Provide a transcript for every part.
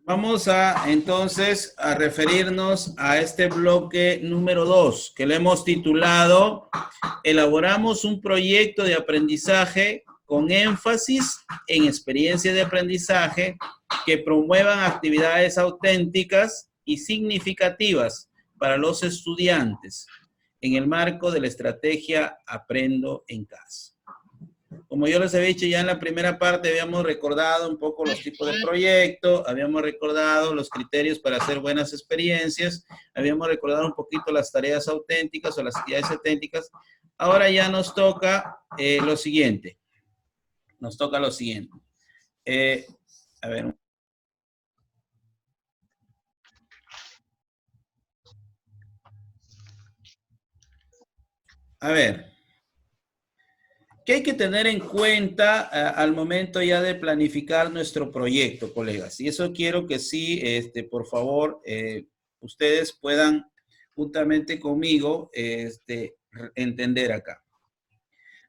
Vamos a entonces a referirnos a este bloque número 2, que le hemos titulado Elaboramos un proyecto de aprendizaje con énfasis en experiencias de aprendizaje que promuevan actividades auténticas y significativas para los estudiantes en el marco de la estrategia Aprendo en Casa. Como yo les he dicho ya en la primera parte, habíamos recordado un poco los tipos de proyecto, habíamos recordado los criterios para hacer buenas experiencias, habíamos recordado un poquito las tareas auténticas o las actividades auténticas. Ahora ya nos toca lo siguiente. Nos toca lo siguiente. A ver. A ver. ¿Qué hay que tener en cuenta al momento ya de planificar nuestro proyecto, colegas? Y eso quiero que sí, por favor, ustedes puedan juntamente conmigo entender acá.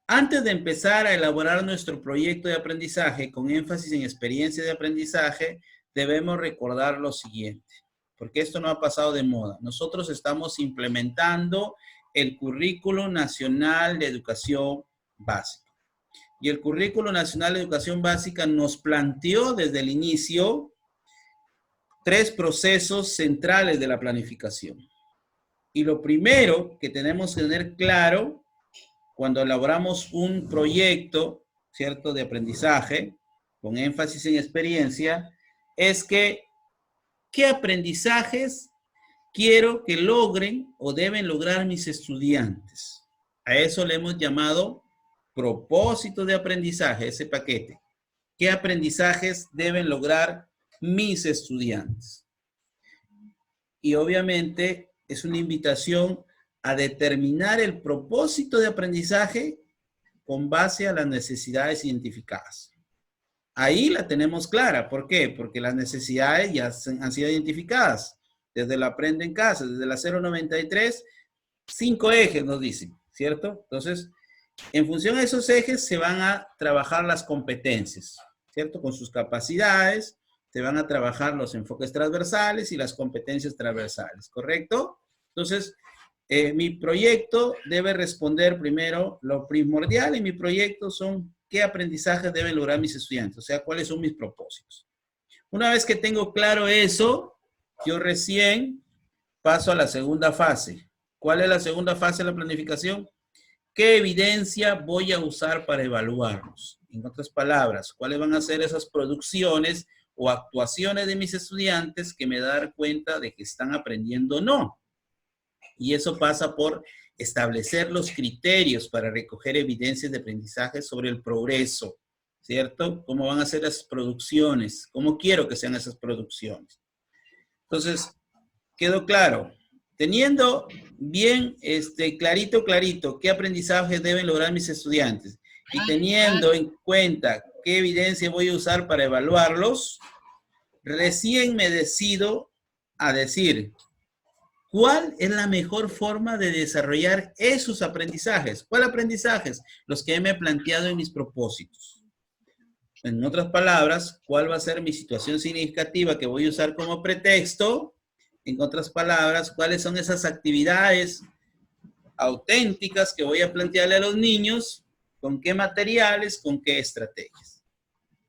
Antes de empezar a elaborar nuestro proyecto de aprendizaje con énfasis en experiencia de aprendizaje, debemos recordar lo siguiente, porque esto no ha pasado de moda. Nosotros estamos implementando el Currículo Nacional de Educación Básica. Y el Currículo Nacional de Educación Básica nos planteó desde el inicio 3 procesos centrales de la planificación. Y lo primero que tenemos que tener claro cuando elaboramos un proyecto, ¿cierto?, de aprendizaje, con énfasis en experiencia, es que ¿qué aprendizajes quiero que logren o deben lograr mis estudiantes? A eso le hemos llamado propósito de aprendizaje, ese paquete. ¿Qué aprendizajes deben lograr mis estudiantes? Y obviamente es una invitación a determinar el propósito de aprendizaje con base a las necesidades identificadas. Ahí la tenemos clara. ¿Por qué? Porque las necesidades ya han sido identificadas. Desde la Aprende en Casa, desde la 093, 5 ejes nos dicen, ¿cierto? Entonces, en función de esos ejes se van a trabajar las competencias, ¿cierto? Con sus capacidades, se van a trabajar los enfoques transversales y las competencias transversales, ¿correcto? Entonces, mi proyecto debe responder primero, lo primordial en mi proyecto son qué aprendizajes deben lograr mis estudiantes, o sea, cuáles son mis propósitos. Una vez que tengo claro eso, yo recién paso a la segunda fase. ¿Cuál es la segunda fase de la planificación? ¿Qué evidencia voy a usar para evaluarlos? En otras palabras, ¿cuáles van a ser esas producciones o actuaciones de mis estudiantes que me dan cuenta de que están aprendiendo o no? Y eso pasa por establecer los criterios para recoger evidencias de aprendizaje sobre el progreso, ¿cierto? ¿Cómo van a ser las producciones? ¿Cómo quiero que sean esas producciones? Entonces, quedó claro. Teniendo bien clarito qué aprendizaje deben lograr mis estudiantes y teniendo en cuenta qué evidencia voy a usar para evaluarlos, recién me decido a decir cuál es la mejor forma de desarrollar esos aprendizajes. ¿Cuál aprendizajes? Los que me he planteado en mis propósitos. En otras palabras, ¿cuál va a ser mi situación significativa que voy a usar como pretexto? En otras palabras, ¿cuáles son esas actividades auténticas que voy a plantearle a los niños? ¿Con qué materiales? ¿Con qué estrategias?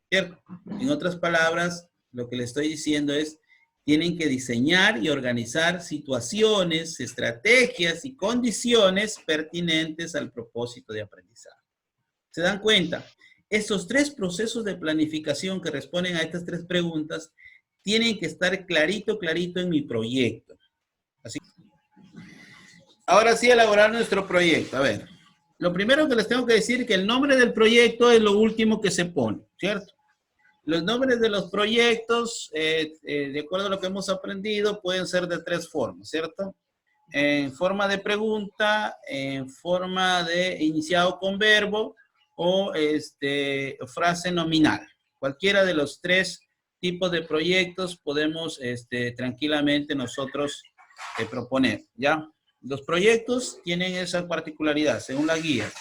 ¿Cierto? En otras palabras, lo que le estoy diciendo es, tienen que diseñar y organizar situaciones, estrategias y condiciones pertinentes al propósito de aprendizaje. ¿Se dan cuenta? Estos 3 procesos de planificación que responden a estas 3 preguntas tienen que estar clarito en mi proyecto. Así. Ahora sí, elaborar nuestro proyecto. A ver, lo primero que les tengo que decir es que el nombre del proyecto es lo último que se pone, ¿cierto? Los nombres de los proyectos, de acuerdo a lo que hemos aprendido, pueden ser de 3 formas, ¿cierto? En forma de pregunta, en forma de iniciado con verbo o frase nominal. Cualquiera de los 3 tipos de proyectos podemos tranquilamente nosotros proponer, ¿ya? Los proyectos tienen esa particularidad, según la guía.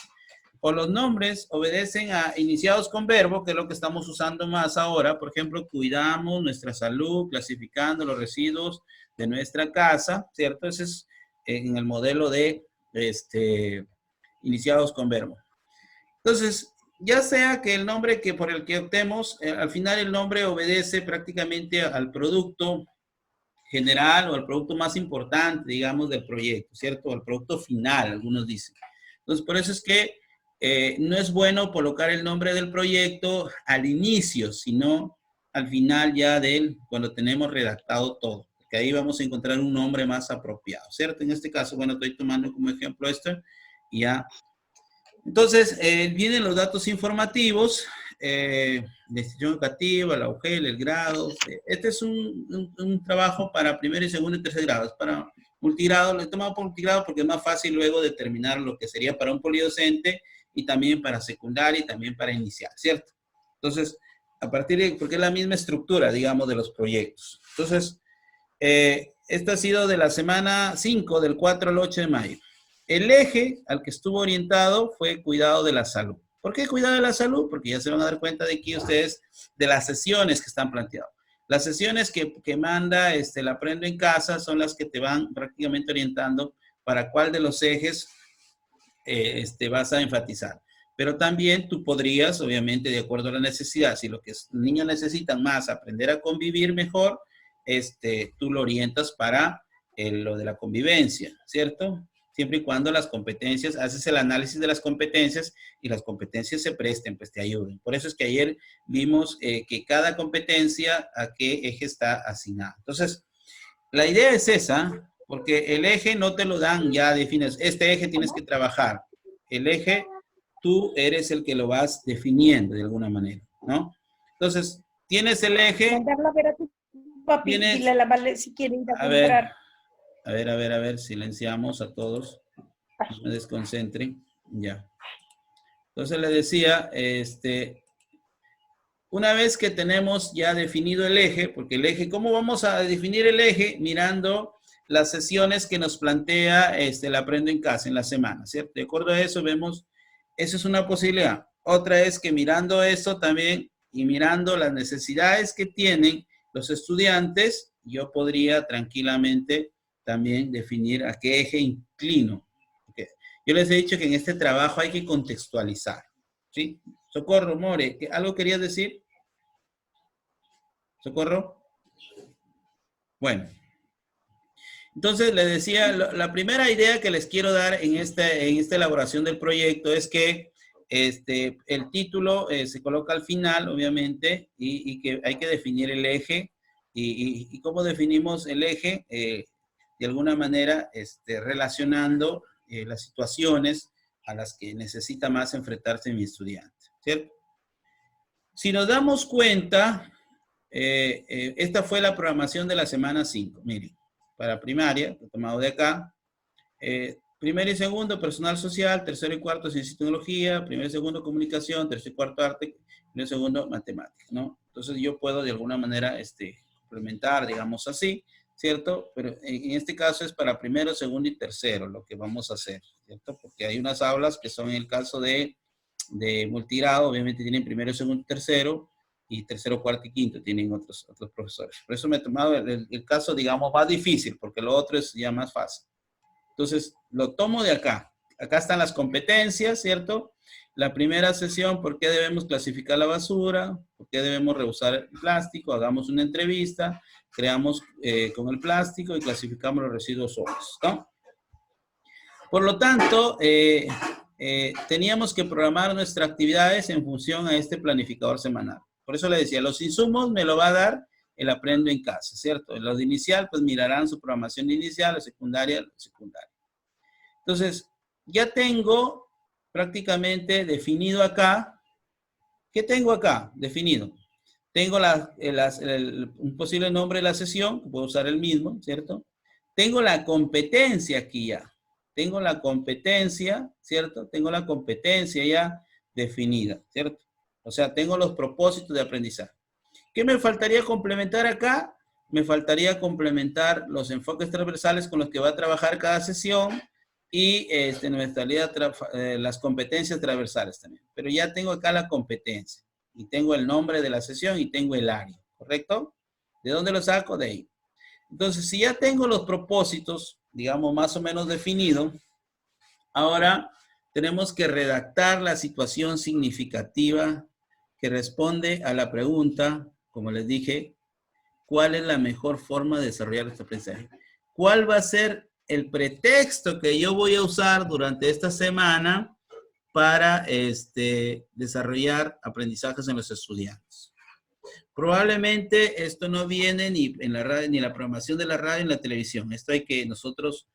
o los nombres obedecen a iniciados con verbo, que es lo que estamos usando más ahora. Por ejemplo, cuidamos nuestra salud, clasificando los residuos de nuestra casa, ¿cierto? Ese es en el modelo de iniciados con verbo. Entonces, ya sea que el nombre que por el que optemos, al final el nombre obedece prácticamente al producto general o al producto más importante, digamos, del proyecto, ¿cierto? Al producto final, algunos dicen. Entonces, por eso es que no es bueno colocar el nombre del proyecto al inicio, sino al final ya cuando tenemos redactado todo, porque ahí vamos a encontrar un nombre más apropiado, ¿cierto? En este caso, bueno, estoy tomando como ejemplo esto y ya. Entonces, vienen los datos informativos, la institución educativa, la UGEL, el grado. Este es un trabajo para primer y segundo y tercer grado. Es para multigrado, lo he tomado por multigrado porque es más fácil luego determinar lo que sería para un polidocente y también para secundaria y también para inicial, ¿cierto? Entonces, a partir de, porque es la misma estructura, digamos, de los proyectos. Entonces, esta ha sido de la semana 5, del 4 al 8 de mayo. El eje al que estuvo orientado fue cuidado de la salud. ¿Por qué cuidado de la salud? Porque ya se van a dar cuenta de aquí ustedes de las sesiones que están planteadas. Las sesiones que manda el Aprendo en Casa son las que te van prácticamente orientando para cuál de los ejes vas a enfatizar. Pero también tú podrías, obviamente, de acuerdo a la necesidad, si lo que los niños necesitan más, aprender a convivir mejor, tú lo orientas para lo de la convivencia, ¿cierto? Siempre y cuando las competencias, haces el análisis de las competencias y las competencias se presten, pues te ayuden. Por eso es que ayer vimos que cada competencia a qué eje está asignada. Entonces, la idea es esa, porque el eje no te lo dan, ya defines, este eje tienes que trabajar. El eje, tú eres el que lo vas definiendo de alguna manera, ¿no? Entonces, tienes el eje. Mandarla a ver a tu papi, tienes, dile a la Vale si quiere ir a comprar. A ver, silenciamos a todos. No me desconcentren. Ya. Entonces le decía, una vez que tenemos ya definido el eje, porque el eje, ¿cómo vamos a definir el eje? Mirando las sesiones que nos plantea el Aprendo en Casa en la semana, ¿cierto? De acuerdo a eso vemos, eso es una posibilidad. Otra es que mirando eso también y mirando las necesidades que tienen los estudiantes, yo podría tranquilamente también definir a qué eje inclino. Okay. Yo les he dicho que en este trabajo hay que contextualizar, ¿sí? Socorro, More, ¿algo querías decir? ¿Socorro? Bueno. Entonces, les decía, la primera idea que les quiero dar en esta elaboración del proyecto es que el título se coloca al final, obviamente, y que hay que definir el eje. ¿Y cómo definimos el eje? De alguna manera, relacionando las situaciones a las que necesita más enfrentarse mi estudiante, ¿cierto? Si nos damos cuenta, esta fue la programación de la semana 5, miren. Para primaria, tomado de acá. Primero y segundo, personal social. Tercero y cuarto, ciencia y tecnología. Primero y segundo, comunicación. Tercero y cuarto, arte. Primero y segundo, matemáticas, ¿no? Entonces yo puedo de alguna manera complementar, digamos así, ¿cierto? Pero en este caso es para primero, segundo y tercero lo que vamos a hacer, ¿cierto? Porque hay unas aulas que son en el caso de multigrado, obviamente tienen primero, segundo y tercero, y tercero, cuarto y quinto tienen otros profesores. Por eso me he tomado el caso, digamos, más difícil, porque lo otro es ya más fácil. Entonces, lo tomo de acá. Acá están las competencias, ¿cierto? La primera sesión, ¿por qué debemos clasificar la basura? ¿Por qué debemos reusar el plástico? Hagamos una entrevista, creamos con el plástico y clasificamos los residuos sólidos, ¿no? Por lo tanto, teníamos que programar nuestras actividades en función a este planificador semanal. Por eso le decía, los insumos me lo va a dar el Aprendo en Casa, ¿cierto? Los de inicial, pues mirarán su programación de inicial, la secundaria. Entonces, ya tengo prácticamente definido acá. ¿Qué tengo acá? Definido. Tengo un posible nombre de la sesión, puedo usar el mismo, ¿cierto? Tengo la competencia aquí ya. Tengo la competencia, ¿cierto? Tengo la competencia ya definida, ¿cierto? O sea, tengo los propósitos de aprendizaje. ¿Qué me faltaría complementar acá? Me faltaría complementar los enfoques transversales con los que va a trabajar cada sesión y las competencias transversales también. Pero ya tengo acá la competencia y tengo el nombre de la sesión y tengo el área, ¿correcto? ¿De dónde lo saco? De ahí. Entonces, si ya tengo los propósitos, digamos, más o menos definidos, ahora tenemos que redactar la situación significativa que responde a la pregunta, como les dije, ¿cuál es la mejor forma de desarrollar este aprendizaje? ¿Cuál va a ser el pretexto que yo voy a usar durante esta semana para desarrollar aprendizajes en los estudiantes? Probablemente esto no viene ni en la radio, ni en la programación de la radio, ni en la televisión. Esto hay que nosotros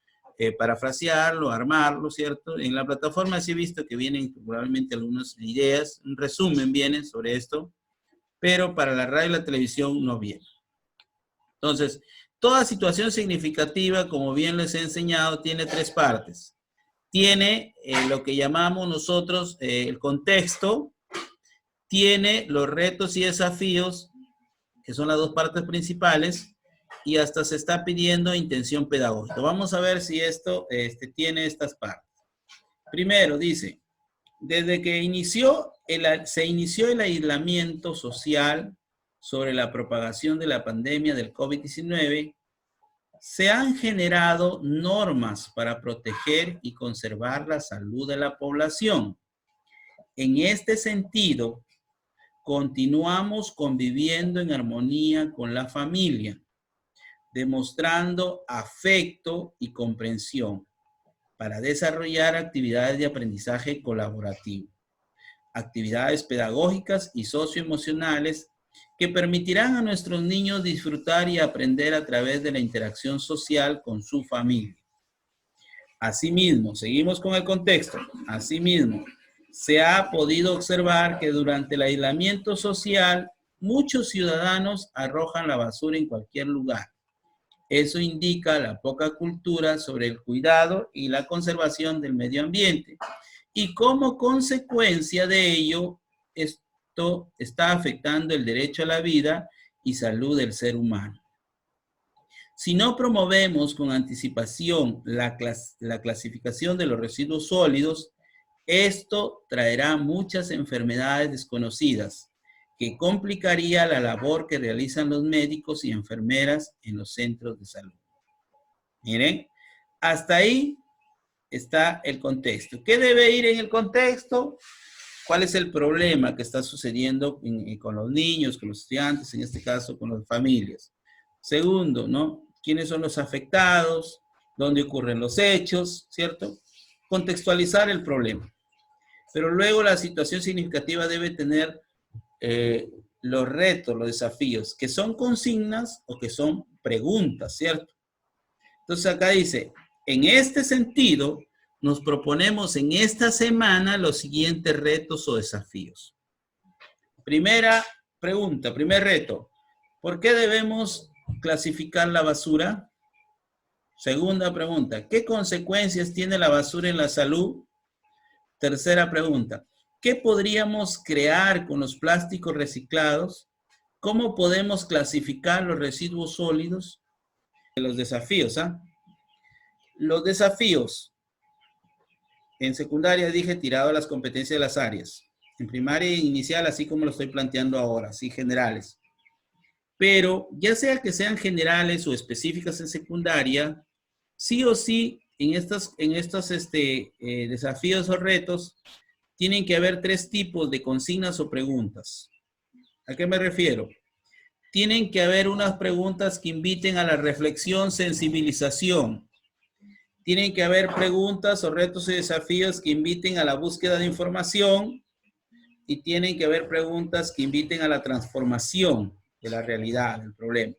parafrasearlo, armarlo, ¿cierto? En la plataforma sí he visto que vienen probablemente algunas ideas, un resumen viene sobre esto, pero para la radio y la televisión no viene. Entonces, toda situación significativa, como bien les he enseñado, tiene tres partes. Tiene lo que llamamos nosotros el contexto, tiene los retos y desafíos, que son las dos partes principales, y hasta se está pidiendo intención pedagógica. Vamos a ver si esto tiene estas partes. Primero, dice, desde que se inició el aislamiento social sobre la propagación de la pandemia del COVID-19, se han generado normas para proteger y conservar la salud de la población. En este sentido, continuamos conviviendo en armonía con la familia, demostrando afecto y comprensión para desarrollar actividades de aprendizaje colaborativo, actividades pedagógicas y socioemocionales que permitirán a nuestros niños disfrutar y aprender a través de la interacción social con su familia. Asimismo, seguimos con el contexto. Asimismo, se ha podido observar que durante el aislamiento social, muchos ciudadanos arrojan la basura en cualquier lugar. Eso indica la poca cultura sobre el cuidado y la conservación del medio ambiente. Y como consecuencia de ello, esto está afectando el derecho a la vida y salud del ser humano. Si no promovemos con anticipación la clasificación de los residuos sólidos, esto traerá muchas enfermedades desconocidas que complicaría la labor que realizan los médicos y enfermeras en los centros de salud. Miren, hasta ahí está el contexto. ¿Qué debe ir en el contexto? ¿Cuál es el problema que está sucediendo con los niños, con los estudiantes, en este caso con las familias? Segundo, ¿no? ¿Quiénes son los afectados? ¿Dónde ocurren los hechos? ¿Cierto? Contextualizar el problema. Pero luego la situación significativa debe tener los retos, los desafíos, que son consignas o que son preguntas, ¿cierto? Entonces acá dice, en este sentido, nos proponemos en esta semana los siguientes retos o desafíos. Primera pregunta, primer reto, ¿por qué debemos clasificar la basura? Segunda pregunta, ¿qué consecuencias tiene la basura en la salud? Tercera pregunta, ¿qué podríamos crear con los plásticos reciclados? ¿Cómo podemos clasificar los residuos sólidos? Los desafíos, ¿ah? Los desafíos. En secundaria dije tirado a las competencias de las áreas. En primaria e inicial, así como lo estoy planteando ahora, así generales. Pero ya sea que sean generales o específicas en secundaria, sí o sí, en estos desafíos o retos, tienen que haber tres tipos de consignas o preguntas. ¿A qué me refiero? Tienen que haber unas preguntas que inviten a la reflexión, sensibilización. Tienen que haber preguntas o retos y desafíos que inviten a la búsqueda de información y tienen que haber preguntas que inviten a la transformación de la realidad, del problema.